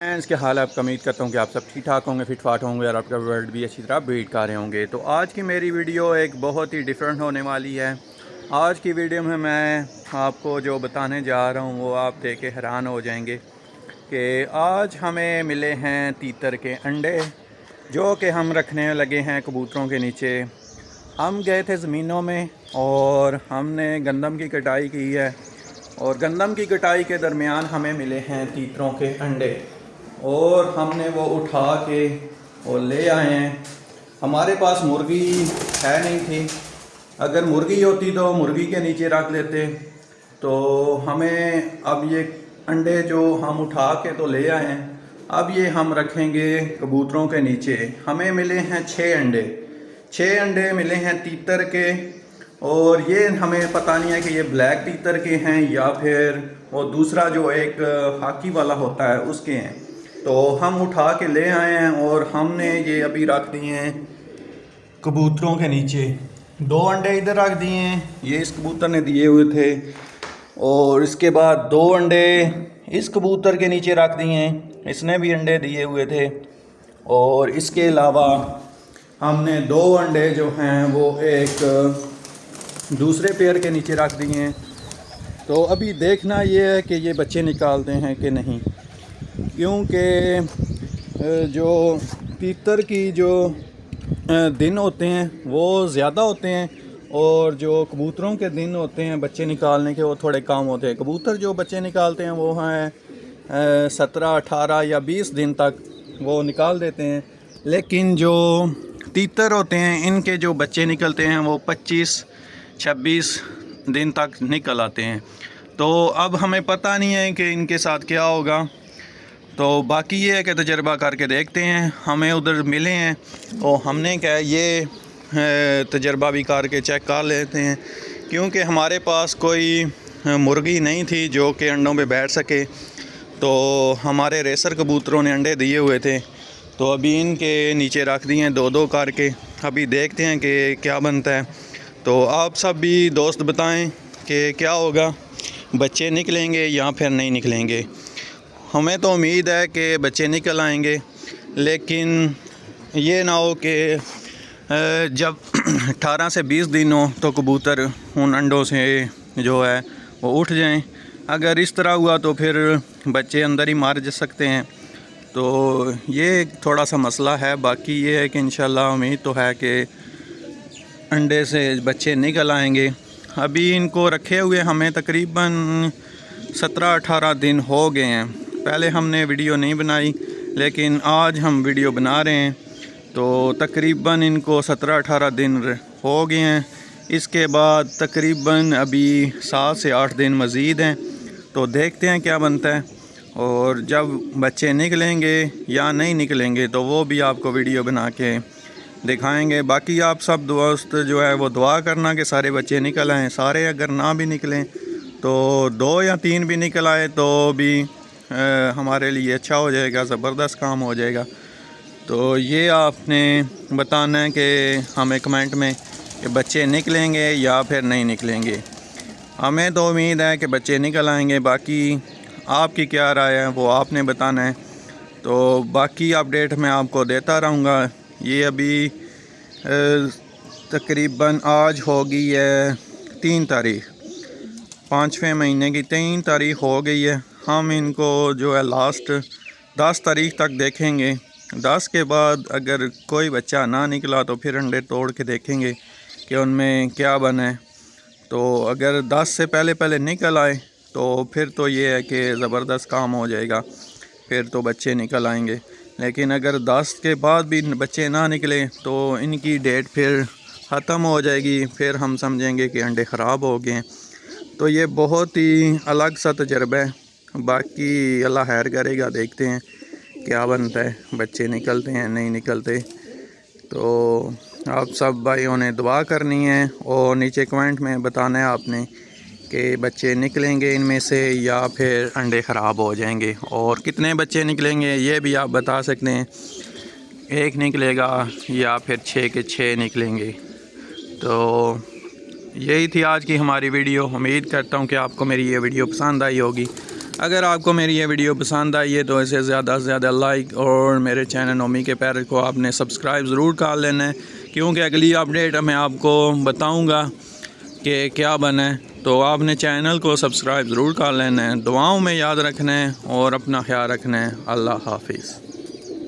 Friends के हाल आपका उम्मीद करता हूँ कि आप सब ठीक ठाक होंगे, फिट फाट होंगे और आपका वर्ल्ड भी अच्छी तरह बीट कर रहे होंगे। तो आज की मेरी वीडियो एक बहुत ही डिफरेंट होने वाली है। आज की वीडियो में मैं आपको जो बताने जा रहा हूँ वो आप देख के हैरान हो जाएंगे कि आज हमें मिले हैं तीतर के अंडे जो कि हम रखने लगे हैं कबूतरों के नीचे। हम गए थे ज़मीनों में और हमने गंदम की कटाई की है और गंदम की कटाई के दरमियान हमें मिले हैं तीतरों के अंडे और हमने वो उठा के और ले आए हैं। हमारे पास मुर्गी है नहीं थी, अगर मुर्गी होती तो मुर्गी के नीचे रख लेते। तो हमें अब ये अंडे जो हम उठा के तो ले आए हैं, अब ये हम रखेंगे कबूतरों के नीचे। हमें मिले हैं 6 अंडे मिले हैं तीतर के और ये हमें पता नहीं है कि ये ब्लैक तीतर के हैं या फिर वो दूसरा जो एक हाकी वाला होता है उसके हैं। तो हम उठा के ले आए हैं और हमने ये अभी रख दिए हैं कबूतरों के नीचे। 2 अंडे इधर रख दिए हैं, ये इस कबूतर ने दिए हुए थे, और इसके बाद 2 अंडे इस कबूतर के नीचे रख दिए हैं, इसने भी अंडे दिए हुए थे। और इसके अलावा हमने 2 अंडे जो हैं वो एक दूसरे पेयर के नीचे रख दिए हैं। तो अभी देखना ये है कि ये बच्चे निकालते हैं कि नहीं, क्योंकि जो तीतर की जो दिन होते हैं वो ज़्यादा होते हैं और जो कबूतरों के दिन होते हैं बच्चे निकालने के वो थोड़े कम होते हैं। कबूतर जो बच्चे निकालते हैं वो हैं 17, 18 या 20 दिन तक वो निकाल देते हैं, लेकिन जो तीतर होते हैं इनके जो बच्चे निकलते हैं वो 25-26 दिन तक निकल आते हैं। तो अब हमें पता नहीं है कि इनके साथ क्या होगा, तो बाकी ये है कि तजर्बा करके देखते हैं। हमें उधर मिले हैं और हमने क्या ये तजर्बा भी करके चेक कर लेते हैं, क्योंकि हमारे पास कोई मुर्गी नहीं थी जो कि अंडों पे बैठ सके। तो हमारे रेसर कबूतरों ने अंडे दिए हुए थे, तो अभी इनके नीचे रख दिए हैं 2-2 करके। अभी देखते हैं कि क्या बनता है। तो आप सब भी दोस्त बताएं कि क्या होगा, बच्चे निकलेंगे या फिर नहीं निकलेंगे। हमें तो उम्मीद है कि बच्चे निकल आएंगे, लेकिन ये ना हो कि जब 18 से 20 दिन हो तो कबूतर उन अंडों से जो है वो उठ जाएं। अगर इस तरह हुआ तो फिर बच्चे अंदर ही मार जा सकते हैं। तो ये थोड़ा सा मसला है। बाकी ये है कि इंशाल्लाह उम्मीद तो है कि अंडे से बच्चे निकल आएंगे। अभी इनको रखे हुए हमें तकरीबन 17-18 दिन हो गए हैं। पहले हमने वीडियो नहीं बनाई, लेकिन आज हम वीडियो बना रहे हैं। तो तकरीबन इनको 17-18 दिन हो गए हैं। इसके बाद तकरीबन अभी 7 से 8 दिन मज़ीद हैं, तो देखते हैं क्या बनता है। और जब बच्चे निकलेंगे या नहीं निकलेंगे तो वो भी आपको वीडियो बना के दिखाएंगे। बाकी आप सब दोस्त जो है वो दुआ करना कि सारे बच्चे निकल आएँ। सारे अगर ना भी निकलें तो 2 या 3 भी निकल आए तो भी हमारे लिए अच्छा हो जाएगा, ज़बरदस्त काम हो जाएगा। तो ये आपने बताना है कि हमें कमेंट में कि बच्चे निकलेंगे या फिर नहीं निकलेंगे। हमें तो उम्मीद है कि बच्चे निकल आएंगे, बाकी आपकी क्या राय है वो आपने बताना है। तो बाकी अपडेट मैं आपको देता रहूँगा। ये अभी तकरीबन आज हो गई है 3 तारीख़, 5वें महीने की 3 तारीख़ हो गई है। हम इनको जो है लास्ट 10 तारीख़ तक देखेंगे। 10 के बाद अगर कोई बच्चा ना निकला तो फिर अंडे तोड़ के देखेंगे कि उनमें क्या बना है। तो अगर 10 से पहले निकल आए तो फिर तो ये है कि ज़बरदस्त काम हो जाएगा, फिर तो बच्चे निकल आएंगे। लेकिन अगर 10 के बाद भी बच्चे ना निकले तो इनकी डेट फिर ख़त्म हो जाएगी, फिर हम समझेंगे कि अंडे ख़राब हो गए हैं। तो ये बहुत ही अलग सा तजर्बा है। बाकी अल्लाह खैर करेगा, देखते हैं क्या बनता है, बच्चे निकलते हैं नहीं निकलते। तो आप सब भाइयों ने दुआ करनी है और नीचे कमेंट में बताना है आपने कि बच्चे निकलेंगे इनमें से या फिर अंडे ख़राब हो जाएंगे, और कितने बच्चे निकलेंगे ये भी आप बता सकते हैं। 1 निकलेगा या फिर 6 के 6 निकलेंगे। तो यही थी आज की हमारी वीडियो। उम्मीद करता हूँ कि आपको मेरी ये वीडियो पसंद आई होगी। اگر آپ کو میری یہ ویڈیو پسند آئی ہے تو اسے زیادہ سے زیادہ لائک اور میرے چینل نومی کے پیرٹ کو آپ نے سبسکرائب ضرور کر لینا ہے، کیونکہ اگلی اپڈیٹ میں آپ کو بتاؤں گا کہ کیا بنے، تو آپ نے چینل کو سبسکرائب ضرور کر لینا ہے۔ دعاؤں میں یاد رکھنا ہے اور اپنا خیال رکھنا ہے۔ اللہ حافظ۔